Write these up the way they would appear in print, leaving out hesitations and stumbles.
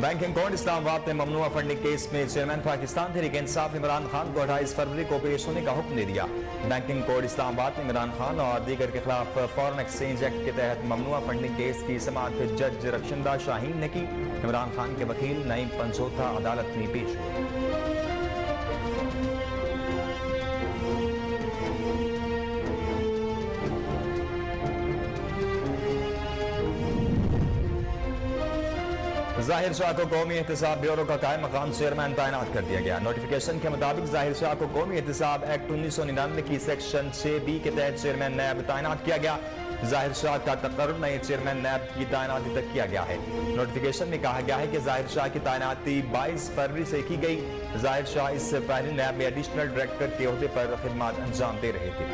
Banking court Islamabad में ममनुआ funding case में chairman Pakistan Tehreek Insaf Imran Khan को 28 फरवरी को पेश होने का हुक्म दे दिया। बैंकिंग कोर्ट इस्लामाबाद में इमरान खान और दीगर के खिलाफ फॉरेन एक्सचेंज एक्ट के तहत ममनुआ फंडिंग केस की समाअत जज रक्षंदा शाहीन ने की। इमरान खान के वकील नईम पंजोथा अदालत में पेश हुए। जाहिर शाह को कौमी एहतसाब ब्यूरो का कायम मकाम चेयरमैन तैनात कर दिया गया। नोटिफिकेशन के मुताबिक जाहिर शाह को कौमी एहतसाब एक्ट 1999 की सेक्शन 6B के तहत चेयरमैन नैब तैनात किया गया। जाहिर शाह का तकर्रुर नए चेयरमैन नैब की तैनाती तक किया गया है। नोटिफिकेशन में कहा गया है कि जाहिर शाह की तैनाती 22 फरवरी से की गई। जाहिर शाह इससे पहले नैब में एडिशनल डायरेक्टर के ओहदे पर खिदमत अंजाम दे रहे थे।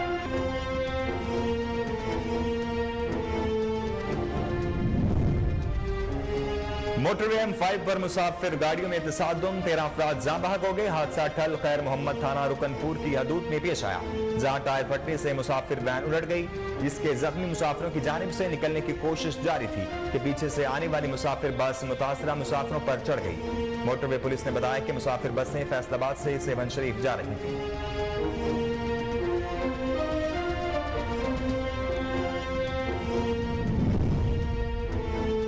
मोटरवे M5 पर मुसाफिर गाड़ियों में तसादुम 13 अफराद जान बहक हो गए। हादसा ठल खैर मोहम्मद थाना रुकनपुर की हदूद में पेश आया, जहां टायर फटने से मुसाफिर वैन उलट गई, जिसके जख्मी मुसाफिरों की जानिब से निकलने की कोशिश जारी थी कि पीछे से आने वाली मुसाफिर बस मुतासरा मुसाफिरों पर चढ़ गई। मोटरवे पुलिस ने बताया कि मुसाफिर बसें फैसलाबाद से सेवन शरीफ जा रही थी।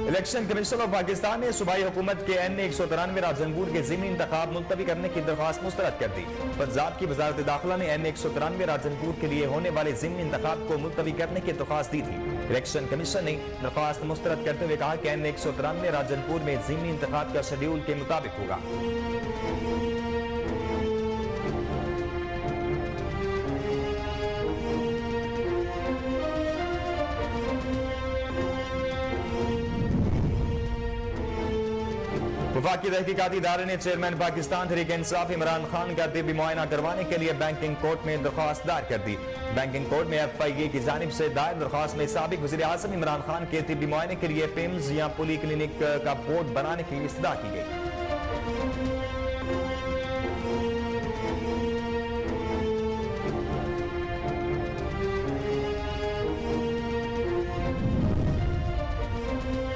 इलेक्शन कमीशन ऑफ पाकिस्तान ने सूबाई हुकूमत के NA 193 राजनपुर के ज़िमनी इंतखाब मुलतवी करने की दरख्वास्त मुस्तरद कर दी। पंजाब की वजारत दाखिला ने NA 193 राजनपुर के लिए होने वाले ज़िमनी इंतखाब को मुलतवी करने की दरख्वास्त दी थी। इलेक्शन कमीशन ने दरख्वास्त मुस्तरद करते हुए कहा कि NA 193 राजनपुर में ज़िमनी इंतखाब का शेड्यूल के मुताबिक होगा। वफाकी तहकीकाती इदारे ने चेयरमैन पाकिस्तान तहरीक इंसाफ इमरान खान का तिब्बी मुआयना करवाने के लिए बैंकिंग कोर्ट में दरख्वास्त दायर कर दी। बैंकिंग कोर्ट में FIA की जानिब से दायर दरख्वास्त में साबिक वज़ीर आज़म इमरान खान के तिब्बी मुआयने के लिए PIMS या पुली क्लिनिक का बोर्ड बनाने की इस्तदा की गई।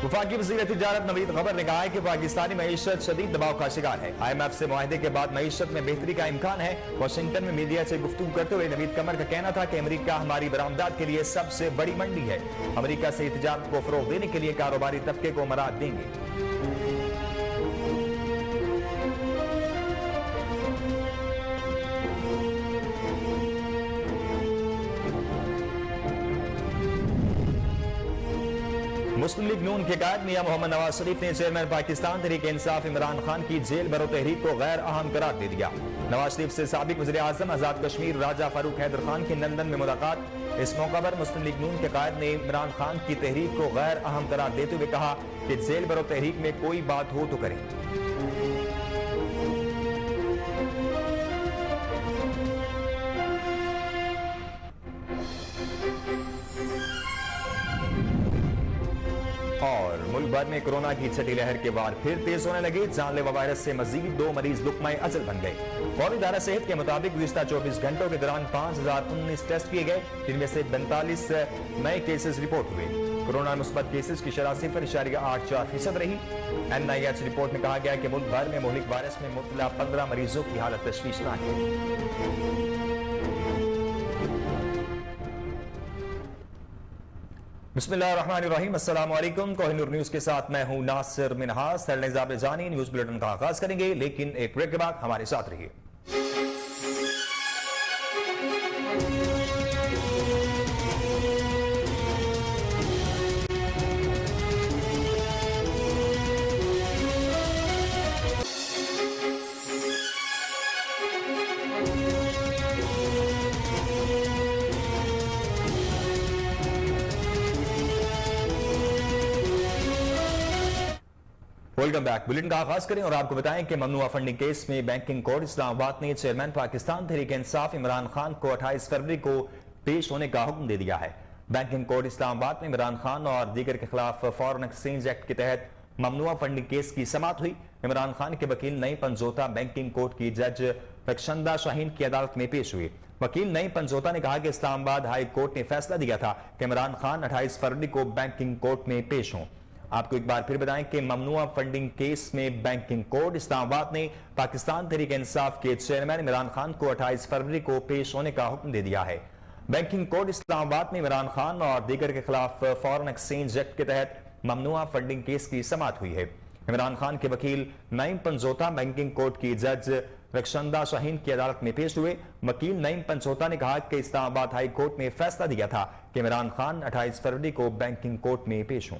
वफाकी वज़ीर तिजारत नवीद खबर ने कहा है कि पाकिस्तानी मईशत शदीद दबाव का शिकार है। IMF से मुआहदे के बाद मईशत में बेहतरी का इम्कान है। वाशिंगटन में मीडिया से गुफ्तगू करते हुए नवीद कमर का कहना था कि अमेरिका हमारी बरामदात के लिए सबसे बड़ी मंडी है। अमेरिका से तिजारत को फरोग देने के लिए कारोबारी तबके को मराद देंगे। मुस्लिम लीग नून के कायद मियां मोहम्मद नवाज शरीफ ने चेयरमैन पाकिस्तान तहरीक इंसाफ इमरान खान की जेल बरो तहरीक को गैर अहम करार दे दिया। नवाज शरीफ से साबिक वज़ीर आज़म आजाद कश्मीर राजा फारूक हैदर खान की लंदन में मुलाकात। इस मौका पर मुस्लिम लीग नून के कायद ने इमरान खान की तहरीक को गैर अहम करार देते हुए कहा कि जेल बरो तहरीक में कोई बात हो तो करें। और मुल्क भर में कोरोना की छठी लहर के बाद फिर तेज होने लगे। जानलेवा वायरस से मजीद 2 मरीज लुकमाए अजल बन गए। फौरी इदारा सेहत के मुताबिक गुज़िश्ता 24 घंटों के दौरान 5019 टेस्ट किए गए, जिनमें से 45 नए केसेस रिपोर्ट हुए। कोरोना मुस्बत केसेस की शरह 0.84% रही। NIH रिपोर्ट में कहा गया कि मुल्क भर में मुहलिक वायरस में मुब्तला 15 मरीजों की हालत तशवीशनाक है। बिस्मिल्लाहिर्रहमानिर्रहीम, अस्सलाम वालेकुम। कोहिनूर न्यूज के साथ मैं हूं नासिर मिनहास। जानी न्यूज बुलेटिन का आगाज करेंगे, लेकिन एक ब्रेक के बाद हमारे साथ रहिए। Welcome back. बुलेटिन का आगाज करें और आपको बताएं कि ममनुआ फंडिंग केस में बैंकिंग कोर्ट इस्लामाबाद ने चेयरमैन पाकिस्तान तहरीक इंसाफ इमरान खान को 28 फरवरी को पेश होने का हुक्म दे दिया है। बैंकिंग कोर्ट इस्लामाबाद में इमरान खान और दीगर के खिलाफ फॉरेन एक्सचेंज एक्ट के तहत ममनुआ फंडिंग केस की समाअत हुई। इमरान खान के वकील नईम पंजोथा बैंकिंग कोर्ट की जज रक्षंदा शाहीन की अदालत में पेश हुए। वकील नईम पंजोथा ने कहा कि इस्लामाबाद हाई कोर्ट ने फैसला दिया था कि इमरान खान 28 फरवरी को बैंकिंग कोर्ट में पेश हों। आपको एक बार फिर बताएं कि ममनुआ फंडिंग केस में बैंकिंग कोर्ट इस्लामाबाद ने पाकिस्तान तहरीक इंसाफ के चेयरमैन इमरान खान को 28 फरवरी को पेश होने का हुक्म दे दिया है। बैंकिंग कोर्ट इस्लामाबाद में इमरान खान और दीगर के खिलाफ फॉरेन एक्सचेंज एक्ट के तहत ममनुआ फंडिंग केस की समाअत हुई है। इमरान खान के वकील नईम पंजोता बैंकिंग कोर्ट की जज रक्षंदा शाहीन की अदालत में पेश हुए। वकील नईम पंजोता ने कहा कि इस्लामाबाद हाई कोर्ट ने फैसला दिया था कि इमरान खान 28 फरवरी को बैंकिंग कोर्ट में पेश हों।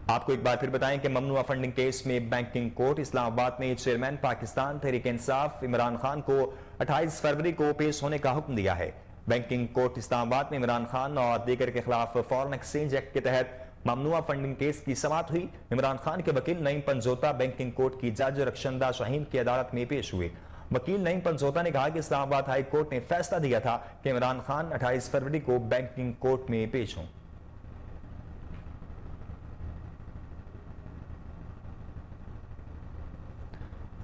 आपको एक बार फिर बताएं कि ममनुआ फंडिंग केस में बैंकिंग कोर्ट इस्लामाबाद ने चेयरमैन पाकिस्तान तहरीक इंसाफ इमरान खान को 28 फरवरी को पेश होने का हुक्म दिया है। बैंकिंग कोर्ट इस्लामाबाद में इमरान खान और दीगर के खिलाफ फॉरेन एक्सचेंज एक्ट के तहत ममनुआ फंडिंग केस की समाअत हुई। इमरान खान के वकील नईम पंजोता बैंकिंग कोर्ट की जज रक्षंदा शाहीन की अदालत में पेश हुए। वकील नईम पंजोता ने कहा कि इस्लामाबाद हाई कोर्ट ने फैसला दिया था कि इमरान खान 28 फरवरी को बैंकिंग कोर्ट में पेश हों।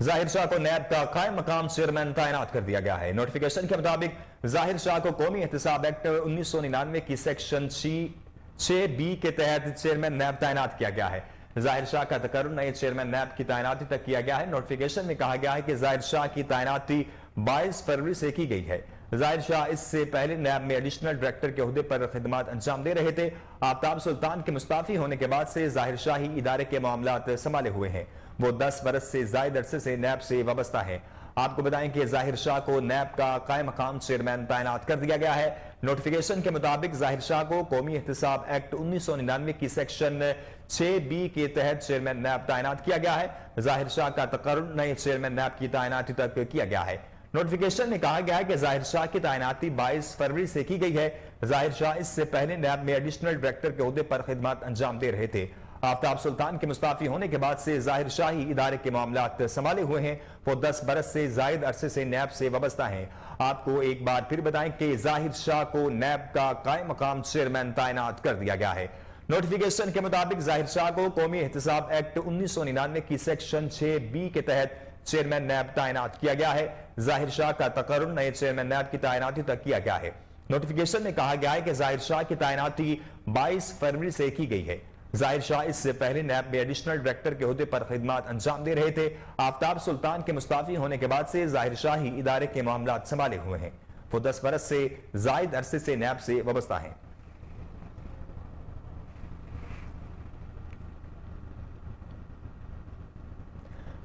जाहिर शाह को नैब का कायम मकाम चेयरमैन तैनात कर दिया गया है। नोटिफिकेशन के मुताबिक जाहिर शाह को कौमी एहतसाब एक्ट 1999 की सेक्शन 6B के तहत चेयरमैन नैब तैनात किया गया है। जाहिर शाह का तकर्रुर नए चेयरमैन नैब की तैनाती तक किया गया है। नोटिफिकेशन में कहा गया है कि जाहिर शाह की तैनाती 22 फरवरी से की गई है। जाहिर शाह इससे पहले नैब में एडिशनल डायरेक्टर के ओहदे पर खिदमत अंजाम दे रहे थे। आफ्ताब सुल्तान के मुस्ताफी होने के बाद से जाहिर शाह ही इदारे के मामलात संभाले हुए हैं। वो 10 बरस से जायद अरसे से नैब से वाबस्ता है। आपको बताएं कि जाहिर शाह को नैब का कायम मकाम चेयरमैन तैनात कर दिया गया है। नोटिफिकेशन के मुताबिक जाहिर शाह को कौमी एहतसाब एक्ट 1999 की सेक्शन 6B के तहत चेयरमैन नैब तैनात किया गया है। जाहिर शाह का तकर्रुर नए चेयरमैन नैब की तैनाती तक किया गया है। नोटिफिकेशन में कहा गया है कि जाहिर शाह की तैनाती 22 फरवरी से की गई है। जाहिर शाह इससे पहले नैब में एडिशनल डायरेक्टर के ओहदे पर खिदमत अंजाम दे रहे थे। आफ्ताब सुल्तान के मुस्ताफी होने के बाद से जाहिर शाह ही इदारे के मामलात संभाले हुए हैं। वो 10 बरस से जायद अरसे से नैब से वाबस्ता हैं। आपको एक बार फिर बताएं कि जाहिर शाह को नैब का कायम मकाम चेयरमैन तैनात कर दिया गया है। नोटिफिकेशन के मुताबिक जाहिर शाह को कौमी एहतसाब एक्ट 1999 की सेक्शन 6B के तहत चेयरमैन नैब तैनात किया गया है। जाहिर शाह का तकर्रुर नए चेयरमैन नैब की तैनाती तक किया गया है। नोटिफिकेशन में कहा गया है कि जाहिर शाह की तैनाती 22 फरवरी से की गई है। जाहिर शाह इससे पहले नैब में एडिशनल डायरेक्टर के ओहदे पर खिदमत अंजाम दे रहे थे। आफ्ताब सुल्तान के मुस्ताफी होने के बाद से जाहिर शाह ही इदारे के मामलात संभाले हुए हैं। वो 10 बरस से जायद अरसे से नैब से वाबस्ता हैं।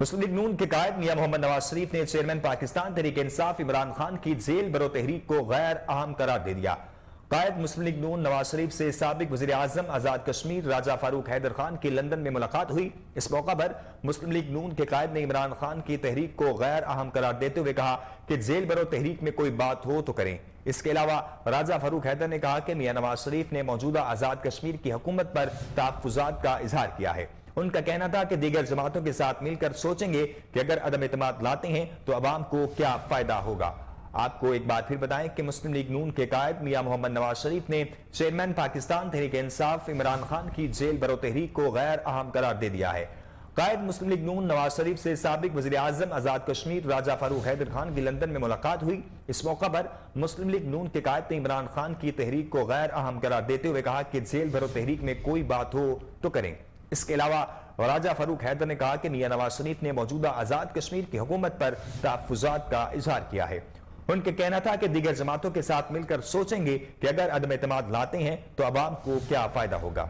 मुस्लिम लीग नून के कायद मियां मोहम्मद नवाज शरीफ ने चेयरमैन पाकिस्तान तहरीक इंसाफ इमरान खान की जेल बरो तहरीक को गैर अहम करार दे दिया। कायद मुस्लिम लीग नून नवाज शरीफ से साबिक वज़ीर आज़म आज़ाद कश्मीर राजा फारूक हैदर खान की लंदन में मुलाकात हुई। इस मौका पर मुस्लिम लीग नून के कायद ने इमरान खान की तहरीक को गैर अहम करार देते हुए कहा कि जेल बरो तहरीक में कोई बात हो तो करें। इसके अलावा राजा फारूक हैदर ने कहा कि मियां नवाज शरीफ ने मौजूदा आज़ाद कश्मीर की हुकूमत पर तहफ़्फ़ुज़ात का इजहार किया है। उनका कहना था कि दीगर जमातों के साथ मिलकर सोचेंगे कि अगर अदम एतमाद लाते हैं तो अवाम को क्या फायदा होगा। आपको एक बात फिर बताएं कि मुस्लिम लीग नून के कायद मियां मोहम्मद नवाज शरीफ ने चेयरमैन पाकिस्तान तहरीक इंसाफ इमरान खान की जेल बरो तहरीक को गैर अहम करार दे दिया है। कायद मुस्लिम लीग नून नवाज शरीफ से साबिक वज़ीर आज़म आज़ाद कश्मीर राजा फारूक हैदर खान की लंदन में मुलाकात हुई। इस मौका पर मुस्लिम लीग नून के कायद ने इमरान खान की तहरीक को गैर अहम करार देते हुए कहा कि जेल भरो तहरीक में कोई बात हो तो करें। इसके अलावा राजा फारूक हैदर ने कहा कि मियां नवाज शरीफ ने मौजूदा आज़ाद कश्मीर की हुकूमत पर तहफ़्फ़ुज़ात का इजहार किया है। उनके कहना था कि दीगर जमातों के साथ मिलकर सोचेंगे कि अगर अदम एतमाद लाते हैं तो अवाम को क्या फायदा होगा।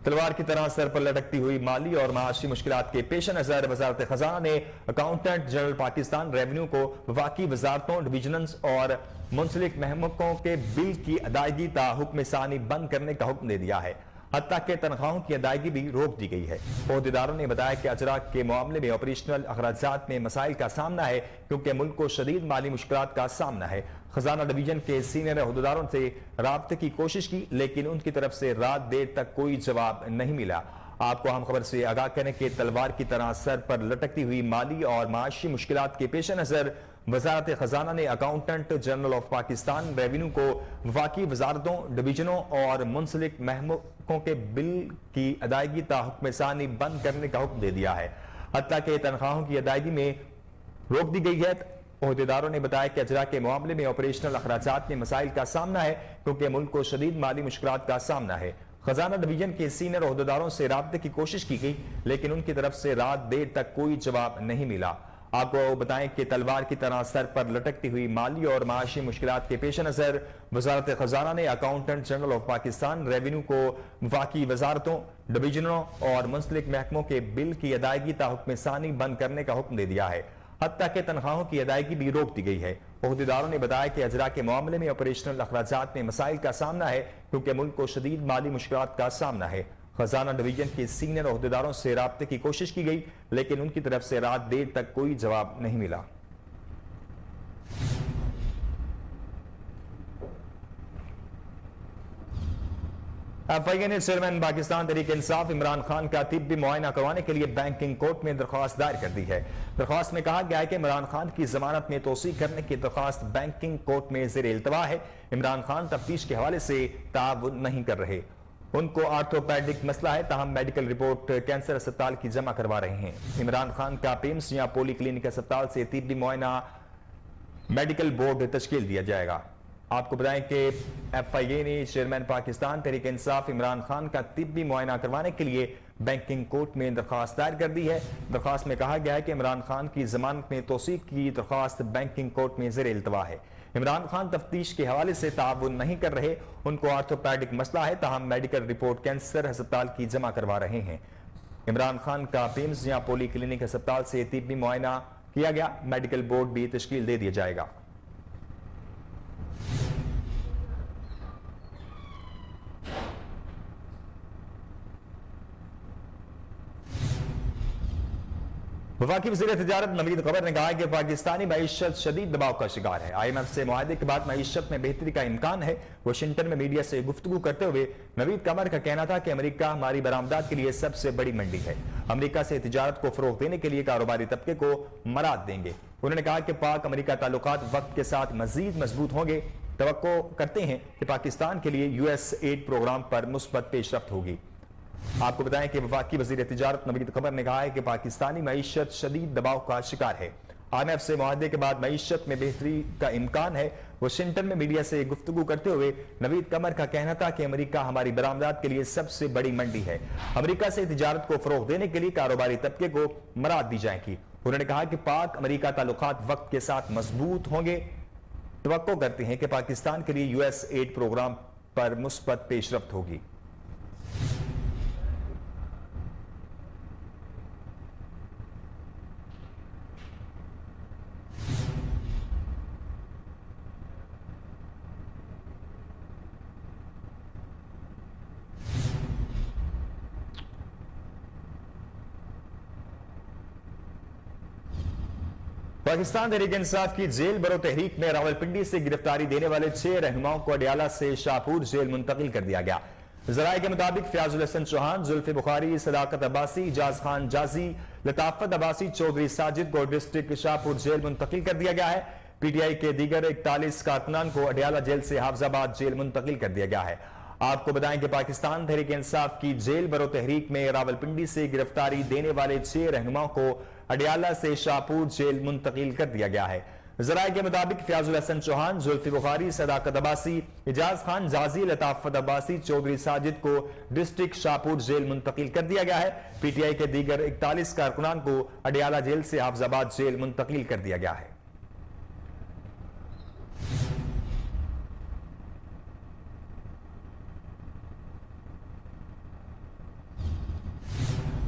तलवार की तरह सर पर लटकती हुई माली और माशी मुश्किलात के पेश नजर वजारत खजाना ने अकाउंटेंट जनरल पाकिस्तान रेवेन्यू को वफाकी वजारतों डिवीजनल्स और मुंसलिक महकमों के बिल की अदायगी ता हुक्म सानी बंद करने का हुक्म दे दिया है। हत्ता के तनख्वाहों की अदायगी भी रोक दी गई है। ओहदेदारों ने बताया कि अजराक के मामले में ऑपरेशनल अखराजात में मसाइल का सामना है क्योंकि मुल्क को शदीद माली मुश्किलात का सामना है। खजाना डिवीजन के सीनियर ओहदेदारों से राब्ते की कोशिश की लेकिन उनकी तरफ से रात देर तक कोई जवाब नहीं मिला। आपको हम खबर से आगाह करें कि तलवार की तरह सर पर लटकती हुई माली और माशी मुश्किलात के पेश नजर वजारत खजाना ने accountant general of Pakistan revenue को वफाकी वजारतों डिवीजनों और मुंसलिक महकमों के बिल की अदायगी ता हुक्म सानी बंद करने का हुक्म दे दिया है। हत्ता के तनख्वाहों की अदायगी में रोक दी गई है। ओहदेदारों ने बताया कि अजरा के मामले में ऑपरेशनल अखराजात में मसाइल का सामना है क्योंकि मुल्क को शदीद माली मुश्किलात का सामना है। खजाना डिवीजन के सीनियर ओहदेदारों से राब्ते की कोशिश की गई लेकिन उनकी तरफ से रात देर तक कोई जवाब नहीं मिला। आपको बताएं कि तलवार की तरह सर पर लटकती हुई माली और माशी मुश्किलात के पेश नजर वजारत खजाना ने accountant general of Pakistan revenue को वफाकी वजारतों, डिवीजनों और मुंसलिक महकमों के बिल की अदायगी ताहुक्म सानी बंद करने का हुक्म दे दिया है। हत्ता के तनख्वाहों की अदायगी भी रोक दी गई है। ओहदेदारों ने बताया कि अजरा के मामले में ऑपरेशनल अखराजात में मसाइल का सामना है क्योंकि मुल्क को शदीद माली मुश्किलात का सामना है। खजाना डिवीजन के सीनियर ओहदेदारों से राब्ते की कोशिश की गई लेकिन उनकी तरफ से रात देर तक कोई जवाब नहीं मिला। FIA ने चेयरमैन पाकिस्तान तहरीक इंसाफ इमरान खान का तिब्बी मुआयना करवाने के लिए बैंकिंग कोर्ट में दरख्वास्त दायर कर दी है। दरख्वास्त में कहा गया है कि इमरान खान की जमानत में तोसी करने की दरख्वास्त बैंकिंग कोर्ट में ज़ेर इल्तवा है। इमरान खान तफ्तीश के हवाले से ताउन नहीं कर रहे। उनको आर्थोपैडिक मसला है ताहम मेडिकल रिपोर्ट कैंसर अस्पताल की जमा करवा रहे हैं। इमरान खान का पेम्स या पोली क्लिनिक अस्पताल से तिब्बी मुआयना मेडिकल बोर्ड तश्कील दिया जाएगा। आपको बताएं कि FIA ने चेयरमैन पाकिस्तान तहरीक इंसाफ इमरान खान का तिब्बी मुआयना करवाने के लिए बैंकिंग कोर्ट में दरख्वास्त दायर कर दी है। दरख्वास्त में कहा गया है कि इमरान खान की जमानत में तौसीक की दरख्वास्त बैंकिंग कोर्ट में ज़ेर इल्तवा है। इमरान खान तफ्तीश के हवाले से ताउन नहीं कर रहे। उनको आर्थोपैडिक मसला है ताहम मेडिकल रिपोर्ट कैंसर अस्पताल की जमा करवा रहे हैं। इमरान खान का पेम्स या पोली क्लिनिक अस्पताल से तिब्बी मुआयना किया गया। मेडिकल बोर्ड भी तश्कील दे दिया जाएगा। वफाकी वज़ीर तिजारत नवीद क़मर ने कहा है कि पाकिस्तानी मईशत शदीद दबाव का शिकार है। IMF से मुआहदे के बाद मईशत में बेहतरी का इम्कान है। वाशिंगटन में मीडिया से गुफ्तगू करते हुए नवीद क़मर का कहना था कि अमेरिका हमारी बरामदात के लिए सबसे बड़ी मंडी है। अमेरिका से तिजारत को फरोग देने के लिए कारोबारी तबके को मराद देंगे। उन्होंने कहा कि पाक अमेरिका ताल्लुकात वक्त के साथ मजीद मजबूत होंगे। तवक्को करते हैं कि पाकिस्तान के लिए US एड प्रोग्राम पर मुस्बत पेशरफ्त होगी। आपको बताएं कि वफाकी वज़ीर तिजारत नवीद क़मर ने कहा है कि पाकिस्तानी मईशत शदीद दबाव का शिकार है। IMF से मुआहदे के बाद मईशत में बेहतरी का इम्कान है। वाशिंगटन में मीडिया से गुफ्तगू करते हुए नवीद क़मर का कहना था कि अमेरिका हमारी बरामदात के लिए सबसे बड़ी मंडी है। अमेरिका से तिजारत को फरोग देने के लिए कारोबारी तबके को मराद दी जाएगी। उन्होंने कहा कि पाक अमेरिका ताल्लुकात वक्त के साथ मजबूत होंगे। तवक्को करते हैं कि पाकिस्तान के लिए US एड प्रोग्राम पर मुस्बत पेशरफ्त होगी। पाकिस्तान तहरीक इंसाफ की जेल बरो तहरीक में रावलपिंडी से गिरफ्तारी देने वाले 6 रहनुमाओं को अडियाला से शाहपुर जेल मुंतकिल कर दिया गया। जराये के मुताबिक फयाजुल हसन चौहान, जुल्फी बुखारी, सदाकत अब्बासी, इजाज खान जाजी, लताफत अब्बासी, चौधरी साजिद को डिस्ट्रिक्ट शाहपुर जेल मुंतकिल कर दिया गया है। PTI के दीगर 41 कारकुनान को अडियाला जेल से हाफजाबाद जेल मुंतकिल कर दिया गया है। आपको बताएं कि पाकिस्तान तहरीक इंसाफ की जेल बरो तहरीक में रावलपिंडी से गिरफ्तारी देने वाले 6 रहनुमाओं को अडियाला से शाहपुर जेल मुंतकिल कर दिया गया है। जराये के मुताबिक फयाजुल हसन चौहान, जुल्फी बुखारी, सदाकत अब्बासी, इजाज खान जाजी, लताफत अब्बासी, चौधरी साजिद को डिस्ट्रिक्ट शाहपुर जेल मुंतकिल कर दिया गया है। PTI के दीगर 41 कारकुनान को अडियाला जेल से हाफजाबाद जेल मुंतकिल कर दिया गया है।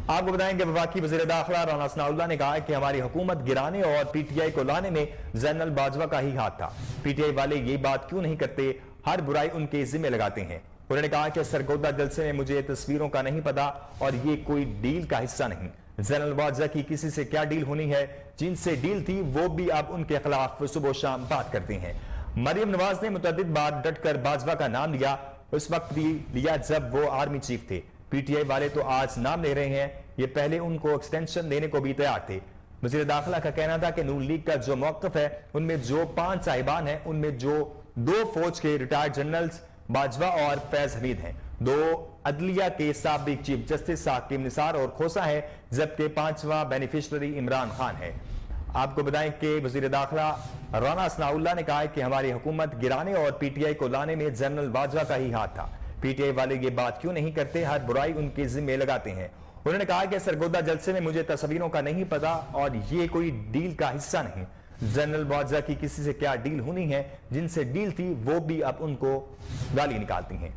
आपको बताएं कि वफाकी वज़ीर दाखिला राना सनाउल्लाह ने कहा कि हमारी हुकूमत गिराने और PTI को लाने में जनरल बाजवा का ही हाथ था। PTI वाले ये बात क्यों नहीं करते, हर बुराई उनके जिम्मे लगाते हैं। उन्होंने कहा कि सरगोदा जलसे में मुझे तस्वीरों का नहीं पता और ये कोई डील का हिस्सा नहीं। जनरल बाजवा की किसी से क्या डील होनी है, जिनसे डील थी वो भी अब उनके खिलाफ सुबह शाम बात करते हैं। मरियम नवाज ने मुतअद्दिद बार डटकर बाजवा का नाम लिया, उस वक्त भी लिया जब वो आर्मी चीफ थे। PTI वाले तो आज नाम ले रहे हैं, ये पहले उनको एक्सटेंशन देने को भी तैयार थे। वज़ीर दाखिला का कहना था कि नून लीग का जो मौक़िफ़ है उनमें जो 5 साहिबान हैं उनमें जो 2 फौज के रिटायर्ड जनरल्स बाजवा और फैज हमीद हैं, 2 अदलिया के साबिक चीफ जस्टिस साकिब निसार और खोसा है, जबकि 5वां बेनिफिशरी इमरान खान है। आपको बताएं कि वजीर दाखिला राना सनाउल्लाह ने कहा है कि हमारी हुकूमत गिराने और पीटीआई को लाने में जनरल बाजवा का ही हाथ था। पीटीआई वाले ये बात क्यों नहीं करते, हर बुराई उनके जिम्मे लगाते हैं। उन्होंने कहा कि सरगोदा जलसे में मुझे तस्वीरों का नहीं पता और ये कोई डील का हिस्सा नहीं। जनरल बाजवा की किसी से क्या डील होनी है, जिनसे डील थी वो भी अब उनको गाली निकालती हैं।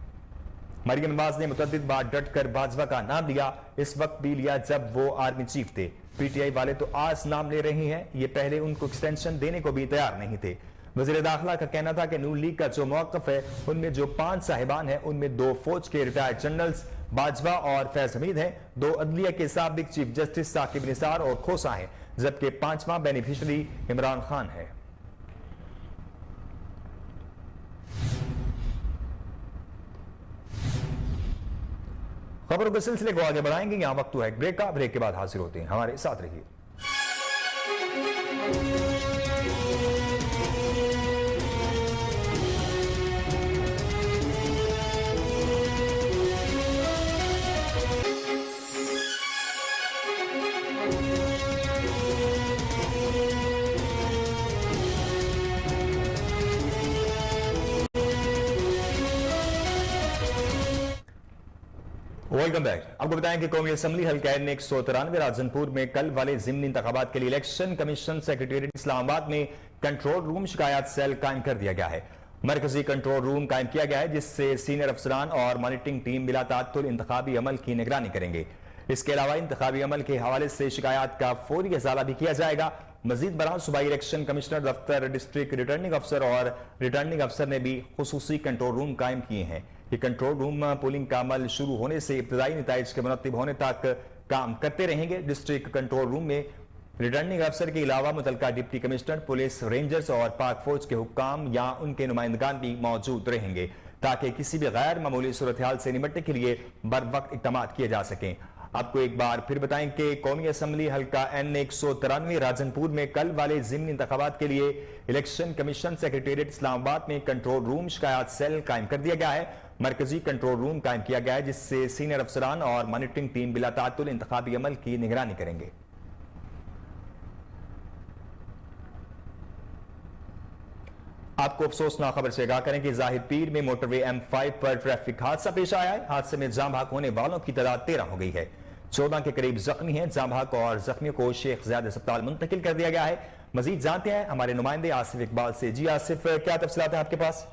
मरियम नवाज ने मुतअद्दिद बार डट कर बाजवा का नाम लिया, इस वक्त भी लिया जब वो आर्मी चीफ थे। पीटीआई वाले तो आज नाम ले रहे हैं, ये पहले उनको एक्सटेंशन देने को भी तैयार नहीं थे। वजीर दाखिला का कहना था कि नून लीग का जो मौकफ है उनमें जो 5 साहिबान हैं उनमें 2 फौज के रिटायर्ड जनरल्स बाजवा और फैज हमीद हैं, 2 अदलिया के साबिक चीफ जस्टिस साकिब निसार और खोसा हैं, जबकि 5वां बेनिफिशरी इमरान खान है। खबरों के सिलसिले को आगे बढ़ाएंगे, यहां वक्त है ब्रेक का। ब्रेक के बाद हाजिर होते हैं, हमारे साथ रहिए। Welcome back. आपको बताएं कि कौमी असम्बली हल्का ने 193 राजनपुर में कल वाले ज़िमनी इंतखाबात के लिए इलेक्शन कमीशन सेक्रेटेरिएट इस्लामाबाद में कंट्रोल रूम शिकायत सेल कायम कर दिया गया है। मरकजी कंट्रोल रूम कायम किया गया है, जिससे सीनियर अफसरान और मॉनिटरिंग टीम बिला तात्तुल इंतखाबी अमल की निगरानी करेंगे। इसके अलावा इंतखाबी अमल के हवाले से शिकायत का फौरी इजाला भी किया जाएगा। मजीद बरान सूबाई इलेक्शन कमिश्नर दफ्तर, डिस्ट्रिक्ट रिटर्निंग अफसर और रिटर्निंग अफसर ने भी खुसूसी कंट्रोल रूम कायम किए हैं। ये कंट्रोल रूम पोलिंग का अमल शुरू होने से इब्तदाई नताइज के मुरत्तिब होने तक काम करते रहेंगे। डिस्ट्रिक्ट कंट्रोल रूम में रिटर्निंग अफसर के अलावा मुतलका डिप्टी कमिश्नर, पुलिस, रेंजर्स और पाक फौज के हुक्काम या उनके नुमाइंदगान भी मौजूद रहेंगे, ताकि किसी भी गैर मामूली सूरत हाल से निपटने के लिए बर वक्त इक़दाम किए जा सकें। आपको एक बार फिर बताएं कि कौमी असम्बली हल्का N 193 राजनपुर में कल वाले ज़िमनी इंतखाबात के लिए इलेक्शन कमीशन सेक्रेटेरिएट इस्लामाबाद में कंट्रोल रूम शिकायत सेल कायम कर दिया गया है। मरकजी कंट्रोल रूम कायम किया गया है, जिससे सीनियर अफसरान और मॉनिटरिंग टीम बिला तात्तुल इंतखाबी अमल की निगरानी करेंगे। आपको अफसोसनाक खबर से आगाह करें कि जाहिर पीर में मोटरवे M5 पर ट्रैफिक हादसा पेश आया है। हादसे में जाम बहक होने वालों की तादाद 13 हो गई है। 14 के करीब जख्मी हैं। जाम बहक और जख्मियों को शेख ज़ायद अस्पताल मुंतकिल कर दिया गया है। मजीद जानते हैं हमारे नुमाइंदे आसिफ इकबाल से। जी आसिफ, क्या तफसीलात हैं आपके पास?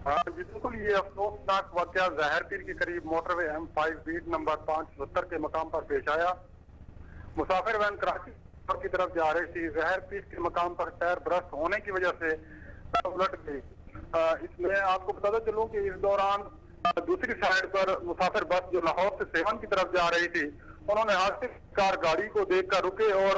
जी बिल्कुल, ये अफसोसनाक वाकया ज़ाहिर पीर के करीब मोटरवे M5 बीट नंबर 572 के मकाम पर पेश आया। मुसाफिर वैन कराची की तरफ जा रही थी। ज़ाहिर पीर के मकाम पर टायर ब्रस्ट होने की वजह से उलट गई। इसमें आपको बताता चलूं कि इस दौरान दूसरी साइड पर मुसाफिर बस जो लाहौर से सेवन की तरफ जा रही थी, उन्होंने हादसे की कार गाड़ी को देखकर रुके और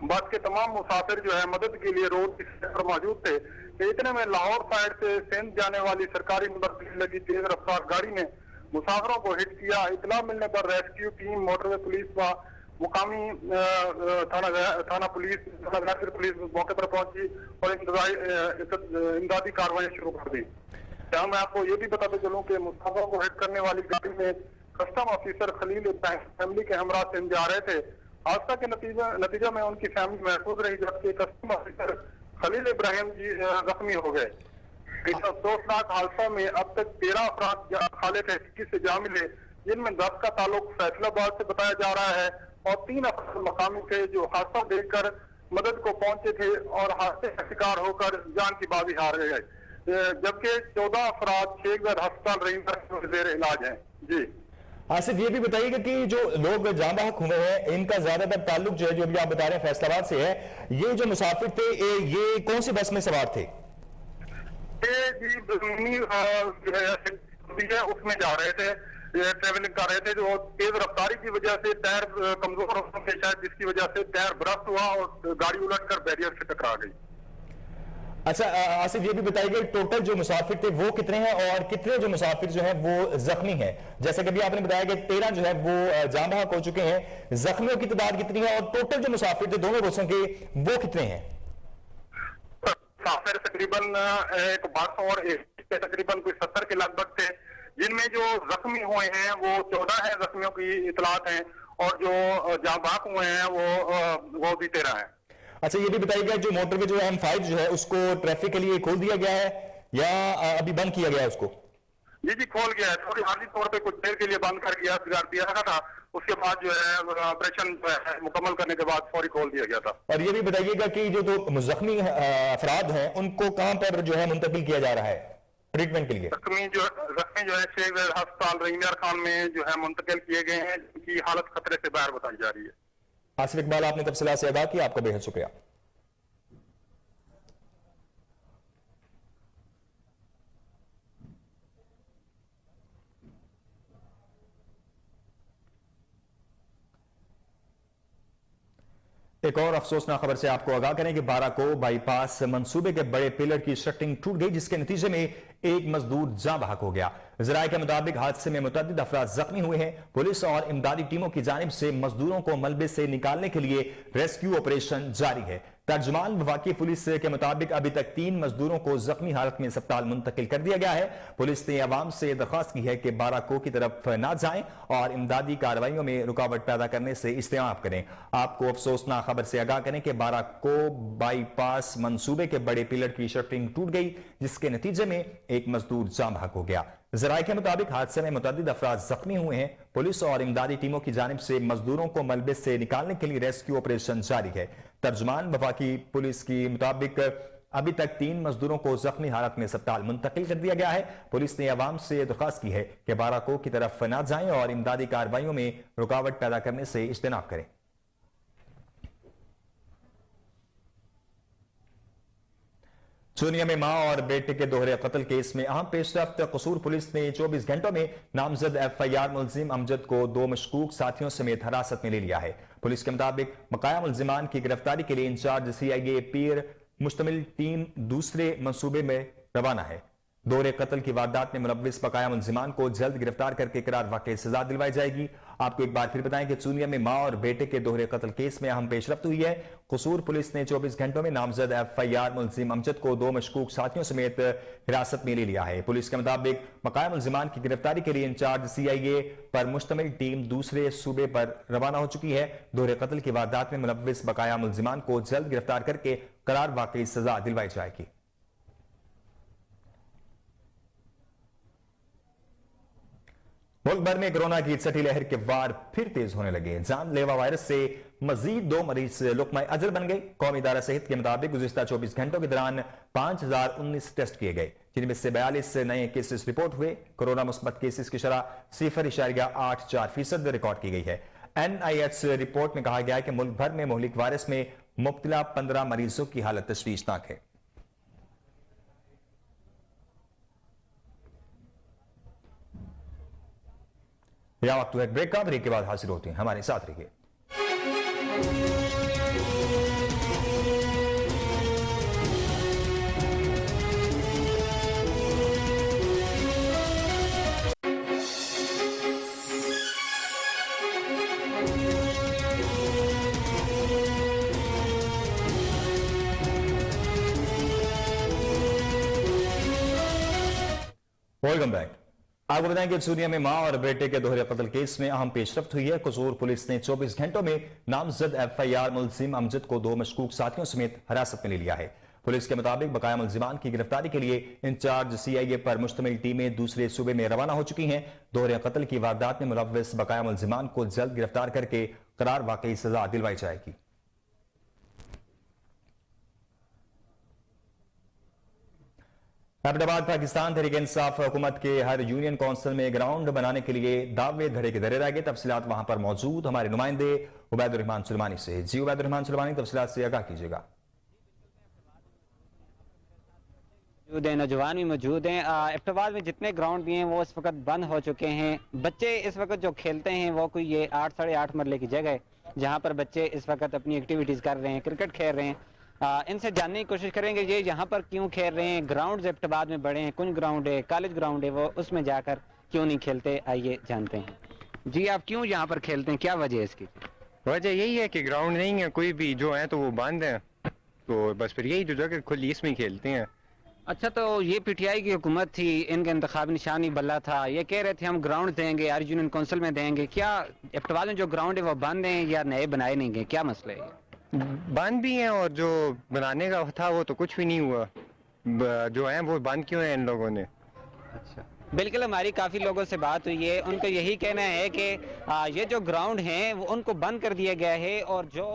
बस के तमाम मुसाफिर जो है मदद के लिए रोड पर मौजूद थे। इतने में लाहौर साइड से सिंध जाने वाली सरकारी नंबर प्लेट लगी तेज रफ्तार गाड़ी ने मुसाफिरों को हिट किया। इतला मिलने पर रेस्क्यू टीम, मोटरवे पुलिस व मुकामी थाना पुलिस मौके पर पहुंची और इमदादी कार्रवाई शुरू कर दी। जहां मैं आपको ये भी बताते चलूं कि मुसाफिरों को हिट करने वाली गाड़ी में कस्टम ऑफिसर खलील फैमिली के हमरा सिंध जा रहे थे। हादसा के नतीजा में उनकी फैमिली महफूज रही, जबकि कस्टम ऑफिसर खलील इब्राहिम जी जख्मी हो गए। इस अफसोसनाक हादसा में अब तक 13 अफराद हालत हकीकी से जा मिले, जिनमें 10 का ताल्लुक फैसलाबाद से बताया जा रहा है और 3 अफराद मकामी थे जो हादसा देखकर मदद को पहुंचे थे और हादसे का शिकार होकर जान की बाजी हार गए, जबकि 14 अफराद शेखगढ़ अस्पताल रहीमगढ़ में जेर इलाज हैं। जी आसिफ, ये भी बताइएगा कि जो लोग जाम बहक हुए हैं इनका ज्यादातर ताल्लुक जो है, जो अभी आप बता रहे हैं फैसलाबाद से है, ये जो मुसाफिर थे ये कौन सी बस में सवार थे? उसमें जा रहे थे, ट्रेवलिंग कर रहे थे। जो तेज रफ्तारी की वजह से टायर कमजोर होने के शायद जिसकी वजह से टायर ब्रस्ट हुआ और गाड़ी उलटकर बैरियर से टकरा गई। अच्छा आसिफ, ये भी बताइए टोटल जो मुसाफिर थे वो कितने हैं और कितने जो मुसाफिर जो हैं वो जख्मी हैं? जैसे कि अभी आपने बताया कि 13 जो है वो जाम बहक हो चुके हैं, जख्मियों की तादाद कितनी है और टोटल जो मुसाफिर थे दोनों बसों के वो कितने हैं? मुसाफिर तकरीबन एक बस और तकरीबन कोई 70 के लगभग थे, जिनमें जो जख्मी हुए हैं वो 14 है, जख्मियों की इतलात हैं, और जो जाम बहक हुए हैं वो भी 13 है। अच्छा, ये भी बताइएगा जो मोटरवे जो M5 जो है उसको ट्रैफिक के लिए खोल दिया गया है या अभी बंद किया गया है उसको? जी खोल गया है, थोड़ी आर्जी तौर पे कुछ देर के लिए बंद कर दिया रखा था, उसके बाद जो है ऑपरेशन जो है मुकम्मल करने के बाद फौरी खोल दिया गया था। और ये भी बताइएगा कि जो जख्मी अफराद हैं उनको कहां पर जो है मुंतकिल किया जा रहा है ट्रीटमेंट के लिए? जख्मी जो है शेख अस्पताल रहीमियार खान में जो है मुंतकिल किए गए हैं, जिनकी हालत खतरे से बाहर बताई जा रही है। आसिफ इकबाल, आपने तफसीलात से आगाह किया, आपका बेहद शुक्रिया। एक और अफसोसनाक खबर से आपको आगाह करें कि बाराको बाईपास मंसूबे के बड़े पिलर की स्ट्रक्चरिंग टूट गई, जिसके नतीजे में एक मजदूर जाँ बहक हो गया। जराये के मुताबिक हादसे में मुतअद्दिद अफराद जख्मी हुए हैं। पुलिस और इमदादी टीमों की जानिब से मजदूरों को मलबे से निकालने के लिए रेस्क्यू ऑपरेशन जारी है। तर्जुमान वफाकी पुलिस के मुताबिक अभी तक 3 मजदूरों को जख्मी हालत में अस्पताल मुंतकिल कर दिया गया है। पुलिस ने अवाम से दरख्वास्त की है कि बाराको की तरफ न जाएं और इमदादी कार्रवाइयों में रुकावट पैदा करने से इज्तिनाब करें। आपको अफसोसनाक खबर से आगाह करें कि बाराको बाईपास मंसूबे के बड़े पिलर की स्ट्रक्चरिंग टूट गई, जिसके नतीजे में एक मजदूर जाँ बहक हो गया। जराये के मुताबिक हादसे में मुतअद्दिद अफराद जख्मी हुए हैं। पुलिस और इमदादी टीमों की जानिब से मजदूरों को मलबे से निकालने के लिए रेस्क्यू ऑपरेशन जारी है। तर्जुमान वफाकी पुलिस के मुताबिक अभी तक 3 मजदूरों को जख्मी हालत में अस्पताल मुंतकिल कर दिया गया है। पुलिस ने अवाम से दरख्वास्त की है कि बाराको की तरफ न जाएं और इमदादी कार्रवाइयों में रुकावट पैदा करने से इज्तिनाब करें। चूनिया में मां और बेटे के दोहरे कत्ल केस में अहम पेशरफ्त। कसूर पुलिस ने 24 घंटों में नामजद FIR मुलजिम अमजद को 2 मशकूक साथियों समेत हिरासत में ले लिया है। पुलिस के मुताबिक बकाया मुलजिमान की गिरफ्तारी के लिए इंचार्ज CIA पीर मुश्तमिल टीम दूसरे मंसूबे में रवाना है। दोहरे कत्ल की वारदात में मुलव्विस बकाया मुलजिमान को जल्द गिरफ्तार करके करार वाकई सजा दिलवाई जाएगी। आपको एक बार फिर बताएं कि चूनिया में मां और बेटे के दोहरे कत्ल केस में अहम पेशरफ्त हुई है। कसूर पुलिस ने 24 घंटों में नामजद FIR मुलजिम अमजद को 2 मशकूक साथियों समेत हिरासत में ले लिया है। पुलिस के मुताबिक बकाया मुलजिमान की गिरफ्तारी के लिए इंचार्ज CIA पर मुश्तमिल टीम दूसरे सूबे पर रवाना हो चुकी है। दोहरे कत्ल की वारदात में मुलव्विस बकाया मुलजिमान को जल्द गिरफ्तार करके करार वाकई सजा दिलवाई जाएगी। मुल्क भर में कोरोना की छठी लहर के वार फिर तेज होने लगे। जानलेवा वायरस से मजीद 2 मरीज लुक्मा अजल बन गए। कौमी इदारा सेहत के मुताबिक गुज़िश्ता 24 घंटों के दौरान 5019 टेस्ट किए गए, जिनमें से 42 नए केसेस रिपोर्ट हुए। कोरोना मुस्बत केसेस की शरह 0.84% रिकॉर्ड की गई है। NIH रिपोर्ट में कहा गया है कि मुल्क भर में मुहलिक वायरस में मुब्तला 15 मरीजों की हालत तशवीशनाक है। या वक्त है ब्रेक का, ब्रेक के बाद हाजिर होते हैं, हमारे साथ रहिए। Welcome back. आपको बताएं कि चूनिया में मां और बेटे के दोहरे कत्ल केस में अहम पेशरफ्त हुई है। कसूर पुलिस ने 24 घंटों में नामजद FIR मुलजिम अमजद को 2 मशकूक साथियों समेत हिरासत में ले लिया है। पुलिस के मुताबिक बकाया मुलजिमान की गिरफ्तारी के लिए इंचार्ज CIA पर मुश्तमिल टीमें दूसरे सूबे में रवाना हो चुकी हैं। दोहरे कत्ल की वारदात में मुलव्विस बकाया मुलजिमान को जल्द गिरफ्तार करके करार वाकई सजा दिलवाई जाएगी। अहमदाबाद पाकिस्तान तहरीक इंसाफ हुकूमत के हर यूनियन काउंसिल में ग्राउंड बनाने के लिए दावे धड़े के धरे रह गए। तफसीलात वहां पर मौजूद हमारे नुमाइंदे उबैदुर रहमान सुलेमानी से। जी उबैदुर रहमान सुलेमानी, तफसीलात से आगाह कीजिएगा। नौजवान भी मौजूद हैं। अहमदाबाद में जितने ग्राउंड भी हैं वो इस वक्त बंद हो चुके हैं। बच्चे इस वक्त जो खेलते हैं वो कोई ये 8 साढ़े 8 मरले की जगह है जहाँ पर बच्चे इस वक्त अपनी एक्टिविटीज़ कर रहे हैं, क्रिकेट खेल रहे हैं। इनसे जानने की कोशिश करेंगे ये यहाँ पर क्यों खेल रहे हैं। ग्राउंड अहमदाबाद में बड़े हैं, कुछ ग्राउंड है, कॉलेज ग्राउंड है, वो उसमें जाकर क्यों नहीं खेलते, आइए जानते हैं। जी आप क्यों यहाँ पर खेलते हैं, क्या वजह है इसकी? वजह यही है कि ग्राउंड नहीं है कोई भी, जो है तो वो बंद है, तो बस फिर यही जो जगह खुली इसमें खेलते हैं। अच्छा, तो ये PTI की हुकूमत थी, इनका इंतखाबी निशानी बल्ला था, ये कह रहे थे हम ग्राउंड देंगे, यूनियन काउंसिल में देंगे। क्या अहमदाबाद में जो ग्राउंड है वो बंद है या नए बनाए नहीं गए, क्या मसला है? बंद भी हैं और जो बनाने का था वो तो कुछ भी नहीं हुआ। जो है वो बंद क्यों है इन लोगों ने? अच्छा, बिल्कुल, हमारी काफ़ी लोगों से बात हुई है, उनका यही कहना है कि ये जो ग्राउंड हैं वो उनको बंद कर दिया गया है और जो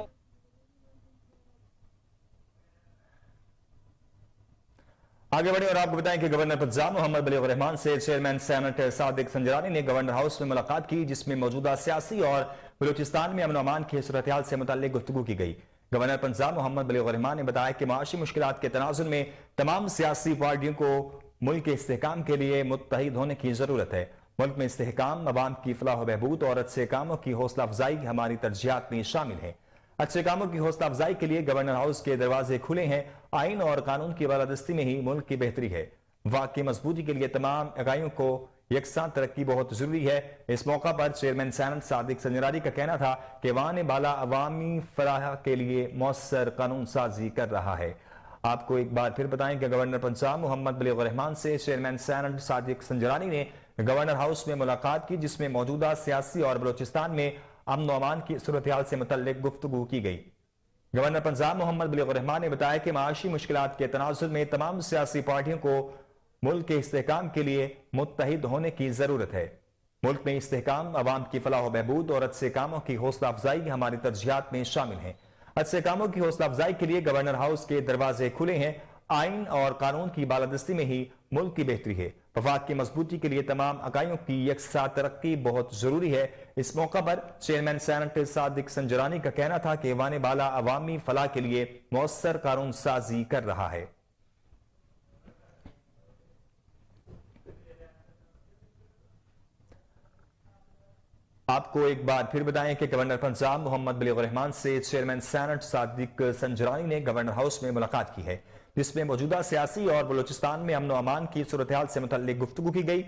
आगे बढ़े और आपको बताएं कि गवर्नर पंजाब मोहम्मद बलीग रहमान से चेयरमैन सेनेट सादिक संजरानी ने गवर्नर हाउस में मुलाकात की, जिसमें मौजूदा सियासी और बलूचिस्तान में अमन अमान की सूरत हाल से मुताल्लिक गुफ्तगू की गई। गवर्नर पंजाब मोहम्मद बलीग रहमान ने बताया कि माशी मुश्किलात के तनाजुर में तमाम सियासी पार्टियों को मुल्क के इस्तेहकाम के लिए मुत्तहिद होने की जरूरत है। मुल्क में इस्तेहकाम, अवाम की फलाह व बहबूद और अच्छे कामों की हौसला अफजाई हमारी तरजीहात में शामिल है। अच्छे कामों की हौसला अफजाई के लिए गवर्नर हाउस के दरवाजे खुले हैं। आइन और कानून की बालादस्ती में ही मुल्क की बेहतरी है। वाक़ की मजबूती के लिए तमाम इकाइयों को यकसां तरक्की बहुत जरूरी है। इस मौका पर चेयरमैन सेनेट सादिक संजरानी का कहना था कि वान बाला अवामी फलाह के लिए मौसर कानून साजी कर रहा है। आपको एक बार फिर बताएं कि गवर्नर पंजाब मोहम्मद बलीग रहमान से चेयरमैन सेनेट सादिक संजरानी ने गवर्नर हाउस में मुलाकात की, जिसमें मौजूदा सियासी और बलूचिस्तान में अमन व अमान की सूरत हाल से मुतल्लिक गुफ्तगू की गई। गवर्नर पंजाब मोहम्मद बलीग रहमान ने बताया कि माशी मुश्किलात के तनाजुर में तमाम सियासी पार्टियों को मुल्क के इस्तेहकाम के लिए मुत्तहिद होने की जरूरत है। मुल्क में इस्तेहकाम, अवाम की फलाह व बहबूद और अच्छे कामों की हौसला अफजाई हमारी तरजीहात में शामिल है। अच्छे कामों की हौसला अफजाई के लिए गवर्नर हाउस के दरवाजे खुले हैं। आइन और कानून की बालादस्ती में ही मुल्क की बेहतरी है। वफाक की मजबूती के लिए तमाम इकाइयों की यकसा तरक्की बहुत जरूरी है। इस मौका पर चेयरमैन सेनेट सादिक संजरानी का कहना था कि वाने बाला अवामी फलाह के लिए मौसर कानून साजी कर रहा है। आपको एक बार फिर बताएं कि गवर्नर पंजाब मोहम्मद बलीग रहमान से चेयरमैन सेनेट सादिक संजरानी ने गवर्नर हाउस में मुलाकात की है, जिसमें मौजूदा सियासी और बलूचिस्तान में अमन अमान की सूरत हाल से मुतल्लिक गुफ्तगू की गई।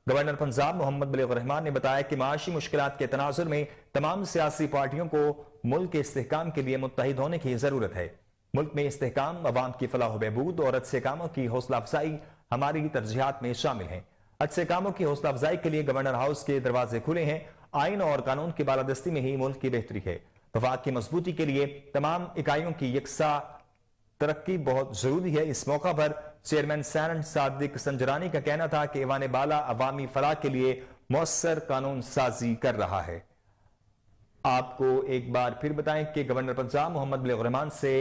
गवर्नर पंजाब मोहम्मद बलीग रहमान ने बताया कि माशी मुश्किलात के तनाजुर में तमाम सियासी पार्टियों को मुल्क के इस्तेहकाम के लिए मुत्तहिद होने की जरूरत है। मुल्क में इस्तेहकाम, अवाम की फलाह व बहबूद और अच्छे कामों की हौसला अफजाई हमारी तरजीहात में शामिल है। अच्छे कामों की हौसला अफजाई के लिए गवर्नर हाउस के दरवाजे खुले हैं। आइन और कानून की बालादस्ती में ही मुल्क की बेहतरी है। वफाक की मजबूती के लिए तमाम इकाइयों की यकसा तरक्की बहुत जरूरी है। इस मौका पर चेयरमैन सेनेट सादिक संजरानी का कहना था कि वाने बाला अवामी फलाह के लिए मौसर कानून साजी कर रहा है। आपको एक बार फिर बताएं कि गवर्नर पंजाब मोहम्मद बलीग रहमान से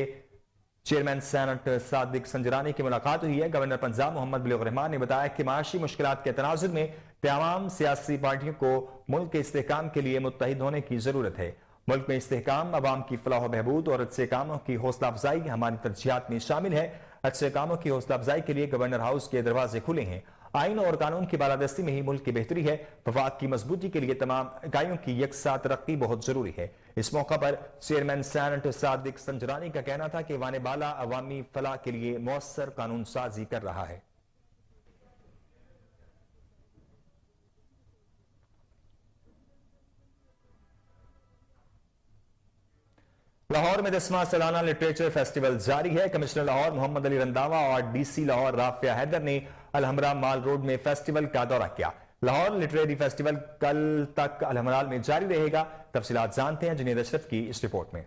चेयरमैन सेनेट सादिक संजरानी की मुलाकात हुई है। गवर्नर पंजाब मोहम्मद बलीग रहमान ने बताया कि माशी मुश्किलात के तनाजुर में तमाम सियासी पार्टियों को मुल्क के इस्तेहकाम के लिए मुत्तहिद होने की जरूरत है। मुल्क में इस्तेहकाम, अवाम की फलाह व बहबूद और अच्छे कामों की हौसला अफजाई हमारी तरजीहात में शामिल है। अच्छे कामों की हौसला अफजाई के लिए गवर्नर हाउस के दरवाजे खुले हैं। आइन और कानून की बालादस्ती में ही मुल्क की बेहतरी है। वफाक की मजबूती के लिए तमाम इकाइयों की यकसा तरक्की बहुत जरूरी है। इस मौका पर चेयरमैन सेनेट सादिक संजरानी का कहना था कि वाने बाला अवामी फलाह के लिए मौसर कानून साजी कर रहा है। लाहौर में 10वां सालाना लिटरेचर फेस्टिवल जारी है। कमिश्नर लाहौर मोहम्मद अली रंधावा और डीसी लाहौर राफिया हैदर ने अलहमरा माल रोड में फेस्टिवल का दौरा किया। लाहौर लिटरेरी फेस्टिवल कल तक अलहमराल में जारी रहेगा। तफसीलात जानते हैं जुनेद अशरफ की इस रिपोर्ट में।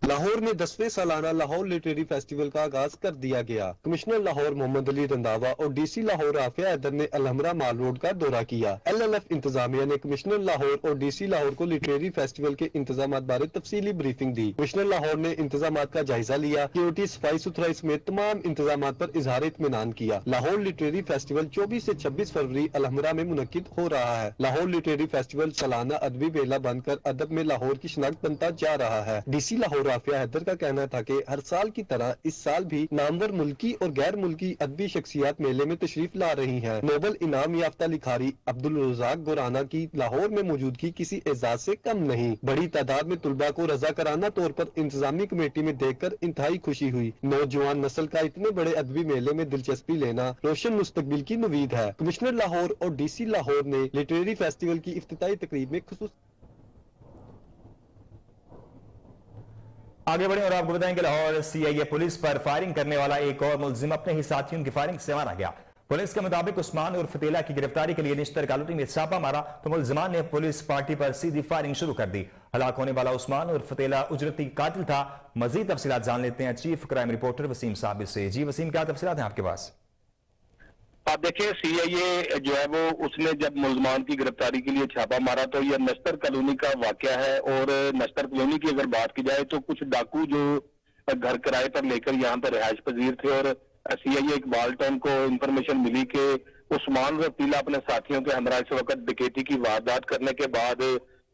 लाहौर में 10वें सालाना लाहौर लिटरेरी फेस्टिवल का आगाज कर दिया गया। कमिश्नर लाहौर मोहम्मद अली रंधावा और डीसी लाहौर राफिया हैदर ने अलहमरा माल रोड का दौरा किया। LLF इंतजामिया ने कमिश्नर लाहौर और डीसी लाहौर को लिटरेरी फेस्टिवल के इंतजाम बारे तफसीली ब्रीफिंग दी। कमिश्नर लाहौर ने इंतजाम का जायजा लिया, सिक्योरिटी, सफाई सुथराई समेत तमाम इंतजाम पर इजहार इत्मीनान किया। लाहौर लिटरेरी फेस्टिवल 24 से 26 फरवरी अलहमरा में मुनक्किद हो रहा है। लाहौर लिटरेरी फेस्टिवल सालाना अदबी मेला बनकर अदब में लाहौर की शिनाख्त बनता जा रहा है। डीसी लाहौर राफिया हैदर का कहना था कि हर साल की तरह इस साल भी नामवर मुल्की और गैर मुल्की अदबी शख्सियात मेले में तशरीफ ला रही हैं। नोबल इनाम याफ्ता लिखारी अब्दुल रज़ाक गुराना की लाहौर में मौजूदगी किसी एजाज से कम नहीं। बड़ी तादाद में तुलबा को रजाकाराना तौर पर इंतजामी कमेटी में देखकर इंतहाई खुशी हुई। नौजवान नस्ल का इतने बड़े अदबी मेले में दिलचस्पी लेना रोशन मुस्तकबिल की उम्मीद है। कमिश्नर लाहौर और डीसी लाहौर ने लिटरेरी फेस्टिवल की इफ्तिताई तकरीब में खुसूस आगे बढ़े और आपको बताएं कि लाहौर CIA पुलिस पर फायरिंग करने वाला एक और मुलजिम अपने ही साथियों की फायरिंग से मारा गया। पुलिस के मुताबिक उस्मान और फतेला की गिरफ्तारी के लिए निश्तर कॉलोनी में छापा मारा तो मुलजिमान ने पुलिस पार्टी पर सीधी फायरिंग शुरू कर दी। हलाक होने वाला उस्मान और फतेला उजरती कातिल था। मजीद तफसीलात जान लेते हैं chief crime reporter Wasim Sabir से। जी वसीम, क्या तफसीलात हैं आपके पास? आप देखिए, सीआईए जो है वो उसने जब मुलजमान की गिरफ्तारी के लिए छापा मारा तो यह नश्तर कॉलोनी का वाकया है। और नश्तर कॉलोनी की अगर बात की जाए तो कुछ डाकू जो घर किराए पर लेकर यहाँ पर रिहाइश पजीर थे और सीआईए इकबाल टाउन को इंफॉर्मेशन मिली कि उस्मान रफीला अपने साथियों के हमरा इस वक्त डकैती की वारदात करने के बाद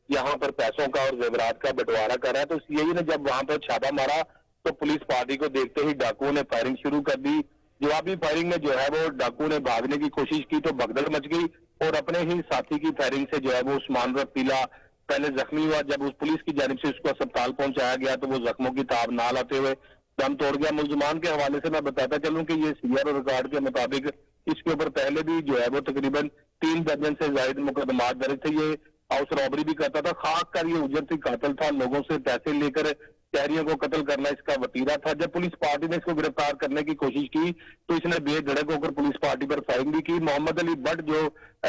यहाँ पर पैसों का और जेवरात का बंटवारा कर रहा है। तो सीआईए ने जब वहां पर छापा मारा तो पुलिस पार्टी को देखते ही डाकुओं ने फायरिंग शुरू कर दी। जवाबी फायरिंग में जो है वो डाकू ने भागने की कोशिश की तो भगदड़ मच गई और अपने ही साथी की फायरिंग से जो है वो उस्मान रफीला पहले जख्मी हुआ। जब उस पुलिस की जानिब से उसको अस्पताल पहुंचाया गया तो वो जख्मों की ताब ना लाते हुए दम तोड़ गया। मुलजमान के हवाले से मैं बताता चलूं कि ये सीआर रिकॉर्ड के मुताबिक इसके ऊपर पहले भी जो है वो तकरीबन 3 दर्जन से ज्यादा मुकदमा दर्ज थे। ये हाउस रॉबरी भी करता था, खाक कर ये उजरती कातिल था, लोगों से पैसे लेकर शहरियों को कत्ल करना इसका वतीरा था। जब पुलिस पार्टी ने इसको गिरफ्तार करने की कोशिश की तो इसने बेधड़क होकर पुलिस पार्टी पर फायरिंग भी की। मोहम्मद अली भट्ट जो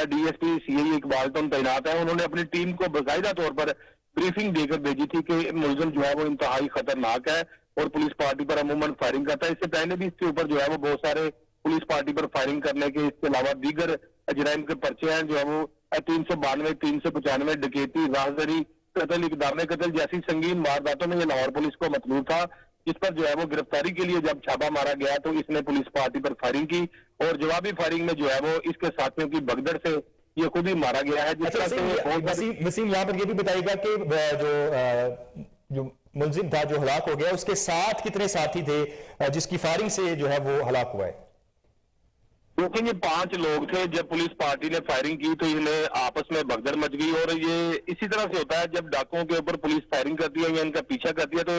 डीएसपी सीआईए इकबाल टाउन तैनात है, उन्होंने अपनी टीम को बाकायदा तौर पर ब्रीफिंग देकर भेजी थी कि मुलजिम जो है वो इंतहाई खतरनाक है और पुलिस पार्टी पर अमूमन फायरिंग करता है। इससे पहले भी इसके ऊपर जो है वो बहुत सारे पुलिस पार्टी पर फायरिंग करने के इसके अलावा दीगर जराइम के पर्चे हैं जो है वो 392, 395 डकैती, राहगीरी, कत्ल, इक़दाम कत्ल जैसी संगीन वारदातों में ये लाहौर पुलिस को मतलूब था। इस पर जो है वो गिरफ्तारी के लिए जब छापा मारा गया तो इसने पुलिस पार्टी पर फायरिंग की और जवाबी फायरिंग में जो है वो इसके साथियों की भगदड़ से ये खुद ही मारा गया है। वसीम, यहाँ पर ये भी बताइएगा कि जो मुलजिम था जो हलाक हो गया उसके साथ कितने साथी थे जिसकी फायरिंग से जो है वो हलाक हुआ है? क्योंकि ये 5 लोग थे। जब पुलिस पार्टी ने फायरिंग की तो इन्हें आपस में भगदड़ मच गई और ये इसी तरह से होता है जब डाकुओं के ऊपर पुलिस फायरिंग करती है या इनका पीछा करती है तो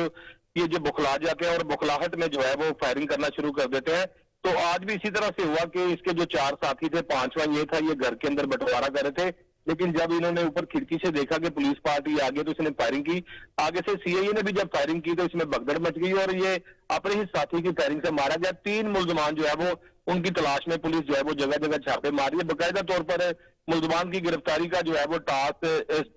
ये जो बुखला जाते हैं और बुखलाहट में जो है वो फायरिंग करना शुरू कर देते हैं। तो आज भी इसी तरह से हुआ कि इसके जो 4 साथी थे, 5वां ये था, ये घर के अंदर बंटवारा कर रहे थे, लेकिन जब इन्होंने ऊपर खिड़की से देखा कि पुलिस पार्टी आ गई तो इसने फायरिंग की। आगे से सीआईए ने भी जब फायरिंग की तो इसमें भगदड़ मच गई और ये अपने ही साथी की फायरिंग से मारा गया। 3 मुलजमान जो है वो उनकी तलाश में पुलिस जो है वो जगह जगह छापे मारी है। बाकायदा तौर पर मुलजमान की गिरफ्तारी का जो है वो टास्क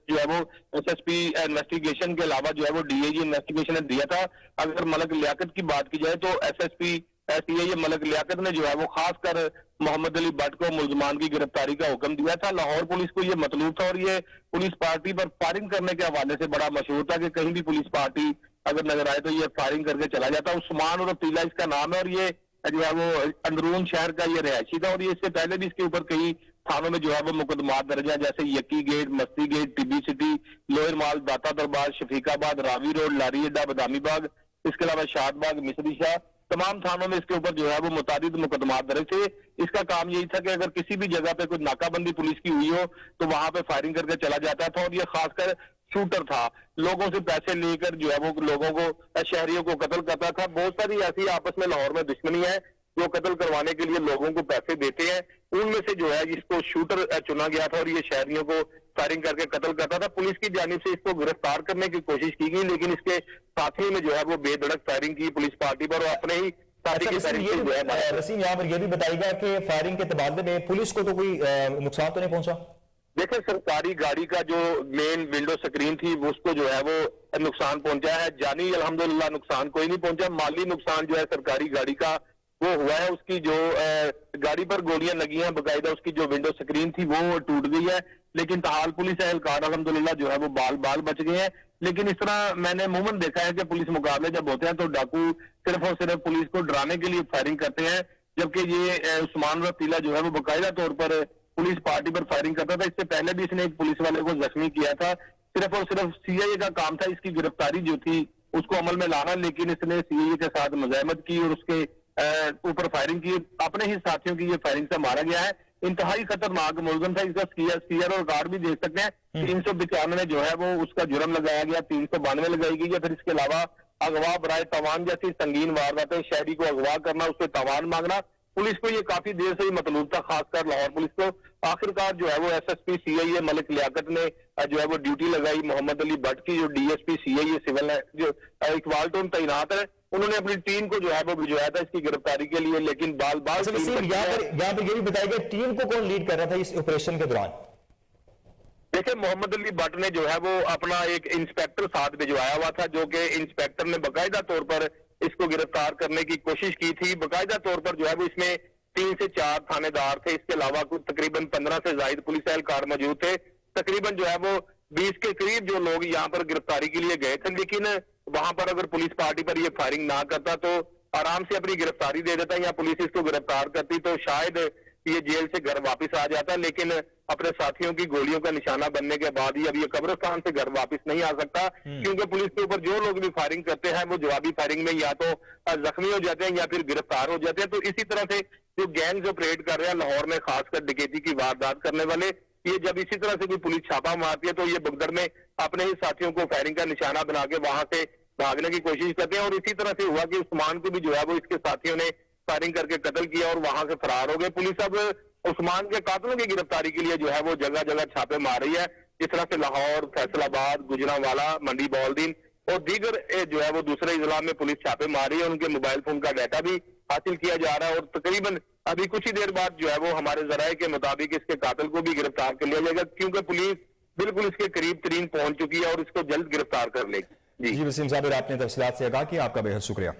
जो है वो एसएसपी इन्वेस्टिगेशन के अलावा जो है वो डीआईजी इन्वेस्टिगेशन ने दिया था। अगर मलक लियाकत की बात की जाए तो एसएसपी सीआईए मलक लियाकत ने जो है वो खासकर मोहम्मद अली भट्ट को मुलजमान की गिरफ्तारी का हुक्म दिया था। लाहौर पुलिस को ये मतलूब था और ये पुलिस पार्टी पर फायरिंग करने के हवाले से बड़ा मशहूर था कि कहीं भी पुलिस पार्टी अगर नजर आए तो ये फायरिंग करके चला जाता। उस्मान और रफीला इसका नाम है और ये जो है वो अंदरून शहर का ये रिहायशी था और ये इससे पहले भी इसके ऊपर कई थानों में जो है वो मुकदमात दर्ज है, जैसे यकी गेट, मस्ती गेट, टिब्बी सिटी, लोअर माल, दाता दरबार, शफीकाबाद, रावी रोड, लारी अड्डा, बदामी बाग, इसके अलावा शादबाग, मिसरी शाह, तमाम थानों में इसके ऊपर जो है वो मुतादिद मुकदमात दर्ज थे। इसका काम यही था कि अगर किसी भी जगह पे कोई नाकाबंदी पुलिस की हुई हो तो वहां पे फायरिंग करके चला जाता था और ये खासकर शूटर था, लोगों से पैसे लेकर जो है वो लोगों को, शहरियों को कत्ल करता था। बहुत सारी ऐसी आपस में लाहौर में दुश्मनी है जो कत्ल करवाने के लिए लोगों को पैसे देते हैं, उनमें से जो है इसको शूटर चुना गया था और ये शहरियों को फायरिंग करके कत्ल करता था। पुलिस की जानिब से इसको गिरफ्तार करने की कोशिश की गई लेकिन इसके साथी ने जो है वो बेधड़क फायरिंग की पुलिस पार्टी पर और अपने ही साथी की फायरिंग से जो है। वसीम, यहाँ पर यह भी बताइएगा कि फायरिंग के तबादले में पुलिस को तो कोई नुकसान तो नहीं पहुंचा? देखिए, सरकारी गाड़ी का जो मेन विंडो स्क्रीन थी उसको जो है वो नुकसान पहुंचा है। जानी अल्हम्दुलिल्लाह नुकसान कोई नहीं पहुंचा। माली नुकसान जो है सरकारी गाड़ी का वो हुआ है। उसकी जो गाड़ी पर गोलियां लगी हैं, बाकायदा उसकी जो विंडो स्क्रीन थी वो टूट गई है, लेकिन ताहाल पुलिस एहलकार अल्हम्दुलिल्लाह जो है वो बाल बच गए हैं। लेकिन इस तरह मैंने अमूमन देखा है कि पुलिस मुकाबले जब होते हैं तो डाकू सिर्फ और सिर्फ पुलिस को डराने के लिए फायरिंग करते हैं, जबकि ये उस्मान रफीला जो है वो बाकायदा तौर पर पुलिस पार्टी पर फायरिंग करता था। इससे पहले भी इसने एक पुलिस वाले को जख्मी किया था। सिर्फ और सिर्फ सीआईए का काम था इसकी गिरफ्तारी जो थी उसको अमल में लाना, लेकिन इसने सीआईए के साथ मुजाहिमत की और उसके ऊपर फायरिंग की। अपने ही साथियों की ये फायरिंग से मारा गया है। इंतहाई खतरनाक मुलजिम था। इसका सीआर और कार्ड भी देख सकते हैं। 395 जो है वो उसका जुर्म लगाया गया, 392 लगाई गई है। फिर इसके अलावा अगवा, बराए तवान जैसी संगीन वारदातें, शहरी को अगवा करना, उससे तवान मांगना, पुलिस को ये काफी देर से ही मतलूब था, खासकर लाहौर पुलिस को। आखिरकार जो है वो एसएसपी सीआईए मलिक लियाकत ने जो है वो ड्यूटी लगाई। मोहम्मद अली भट्ट की जो डीएसपी सीआईए सिविल है जो इकबाल टाउन तैनात है, उन्होंने अपनी टीम को जो है वो भिजवाया था इसकी गिरफ्तारी के लिए, लेकिन बाल यहाँ पर ये भी बताया गया टीम को कौन लीड कर रहा था इस ऑपरेशन के दौरान? देखिए, मोहम्मद अली भट्ट ने जो है वो अपना एक इंस्पेक्टर साथ भिजवाया हुआ था, जो कि इंस्पेक्टर ने बाकायदा तौर पर इसको गिरफ्तार करने की कोशिश की थी। बाकायदा तौर पर जो है वो इसमें 3 से 4 थानेदार थे, इसके अलावा कुछ तकरीबन 15 से ज्यादा पुलिस एहलकार मौजूद थे। तकरीबन जो है वो 20 के करीब जो लोग यहाँ पर गिरफ्तारी के लिए गए थे, लेकिन वहां पर अगर पुलिस पार्टी पर ये फायरिंग ना करता तो आराम से अपनी गिरफ्तारी दे देता, या पुलिस इसको गिरफ्तार करती तो शायद ये जेल से घर वापस आ जाता। लेकिन अपने साथियों की गोलियों का निशाना बनने के बाद ही अब ये कब्रिस्तान से घर वापस नहीं आ सकता, क्योंकि पुलिस के ऊपर जो लोग भी फायरिंग करते हैं वो जवाबी फायरिंग में या तो जख्मी हो जाते हैं या फिर गिरफ्तार हो जाते हैं। तो इसी तरह से जो गैंग्स ऑपरेट कर रहे हैं लाहौर में, खासकर डकैती की वारदात करने वाले, ये जब इसी तरह से कोई पुलिस छापा मारती है तो ये बगदड़ में अपने ही साथियों को फायरिंग का निशाना बना के वहां से भागने की कोशिश करते हैं। और इसी तरह से हुआ कि उस्मान को भी जो है वो इसके साथियों ने फायरिंग करके कत्ल किया और वहां से फरार हो गए। पुलिस अब उस्मान के कातिलों की गिरफ्तारी के लिए जो है वो जगह जगह छापे मार रही है। इस तरह से लाहौर, फैसलाबाद, गुजरांवाला, मंडी बॉलदीन और दीगर जो है वो दूसरे जिला में पुलिस छापे मार रही है। उनके मोबाइल फोन का डाटा भी हासिल किया जा रहा है और तकरीबन अभी कुछ ही देर बाद जो है वो हमारे जराये के मुताबिक इसके कातिल को भी गिरफ्तार कर लिया जाएगा, क्योंकि पुलिस बिल्कुल इसके करीब तरीन पहुंच चुकी है और इसको जल्द गिरफ्तार कर लेगी। जी वसीम साबिर, आपने तफसीलात से आगाह किया, आपका बेहद शुक्रिया।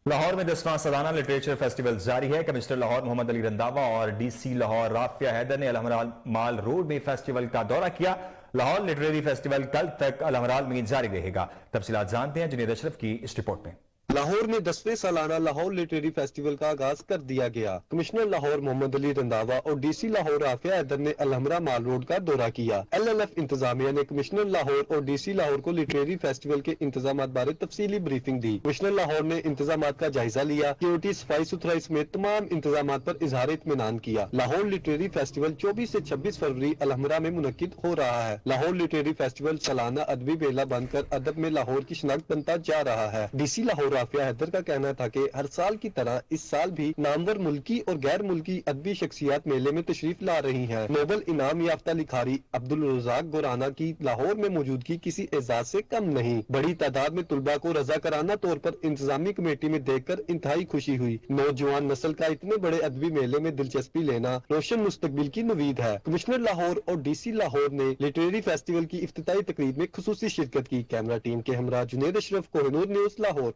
लाहौर में 10वां सालाना लिटरेचर फेस्टिवल जारी है। कमिश्नर लाहौर मोहम्मद अली रंधावा और डीसी लाहौर राफिया हैदर ने अलहमरा माल रोड में फेस्टिवल का दौरा किया। लाहौर लिटरेरी फेस्टिवल कल तक अलहमराल में जारी रहेगा। तफसीलात जानते हैं जुनेद अशरफ की इस रिपोर्ट में। लाहौर में 10वें सालाना लाहौर लिटरेरी फेस्टिवल का आगाज कर दिया गया। कमिश्नर लाहौर मोहम्मद अली रंधावा और डीसी लाहौर राफिया हैदर ने अलहमरा माल रोड का दौरा किया। LLF इंतजामिया ने कमिश्नर लाहौर और डीसी लाहौर को लिटरेरी फेस्टिवल के इंतजाम बारे तफसीली ब्रीफिंग दी। कमिश्नर लाहौर ने इंतजाम का जायजा लिया, सिक्योरिटी, सफाई सुथराई समेत तमाम इंतजाम पर इजहार इत्मीनान किया। लाहौर लिटरेरी फेस्टिवल 24 से 26 फरवरी अलहमरा में मुनक्किद हो रहा है। लाहौर लिटरेरी फेस्टिवल सालाना अदबी मेला बनकर अदब में लाहौर की शिनाख्त बनता जा रहा है। डीसी लाहौर राफिया हैदर का कहना था कि हर साल की तरह इस साल भी नामवर मुल्की और गैर मुल्की अदबी शख्सियात मेले में तशरीफ ला रही हैं। नोबल इनाम याफ्ता लिखारी अब्दुल रज़ाक गुराना की लाहौर में मौजूदगी किसी एजाज से कम नहीं। बड़ी तादाद में तुलबा को रजाकाराना तौर पर इंतजामी कमेटी में देखकर इंतहाई खुशी हुई। नौजवान नस्ल का इतने बड़े अदबी मेले में दिलचस्पी लेना रोशन मुस्तकबिल की नवीद है। कमिश्नर लाहौर और डीसी लाहौर ने लिटरेरी फेस्टिवल की इफ्तिताई तकरीब में खुसूसी शिरकत की। कैमरा टीम के हमरा जुनेद अशरफ, कोहिनूर न्यूज, लाहौर।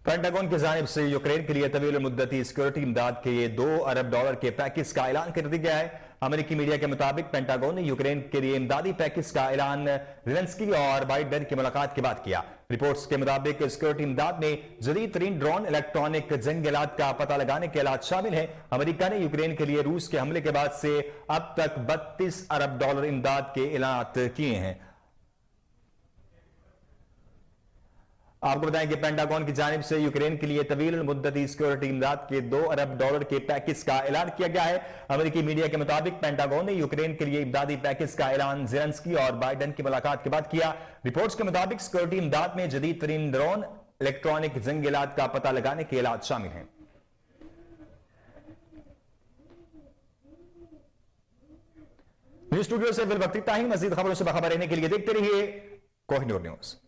पेंटागन की जानिब से यूक्रेन के लिए तवील मुद्दती सिक्योरिटी इमदाद के $2 अरब के पैकेज का ऐलान कर दिया गया है। अमेरिकी मीडिया के मुताबिक पेंटागन ने यूक्रेन के लिए इमदादी पैकेज का ऐलान ज़ेलेंस्की और बाइडेन की मुलाकात के बाद किया। रिपोर्ट्स के मुताबिक सिक्योरिटी इमदाद में जदीद तरीन ड्रोन, इलेक्ट्रॉनिक जंग-ए-आलात का पता लगाने के आलात शामिल हैं। अमेरिका ने यूक्रेन के लिए रूस के हमले के बाद से अब तक $32 अरब इमदाद के ऐलान किए हैं। आपको बताएं कि पेंटागन की जानिब से यूक्रेन के लिए तवील मुद्दती सिक्योरिटी इमदाद के $2 अरब के पैकेज का ऐलान किया गया है। अमेरिकी मीडिया के मुताबिक पेंटागन ने यूक्रेन के लिए इमदादी पैकेज का ऐलान ज़ेलेंस्की और बाइडेन की मुलाकात के बाद किया। रिपोर्ट्स के मुताबिक सिक्योरिटी इमदाद में जदीद तरीन ड्रोन, इलेक्ट्रॉनिक जंग-ए-आलात का पता लगाने के आलात शामिल हैं। न्यूज स्टूडियो से बिलवक्त इतना ही। मजीद खबरों से बाखबर रहने के लिए देखते रहिए कोहिनूर न्यूज।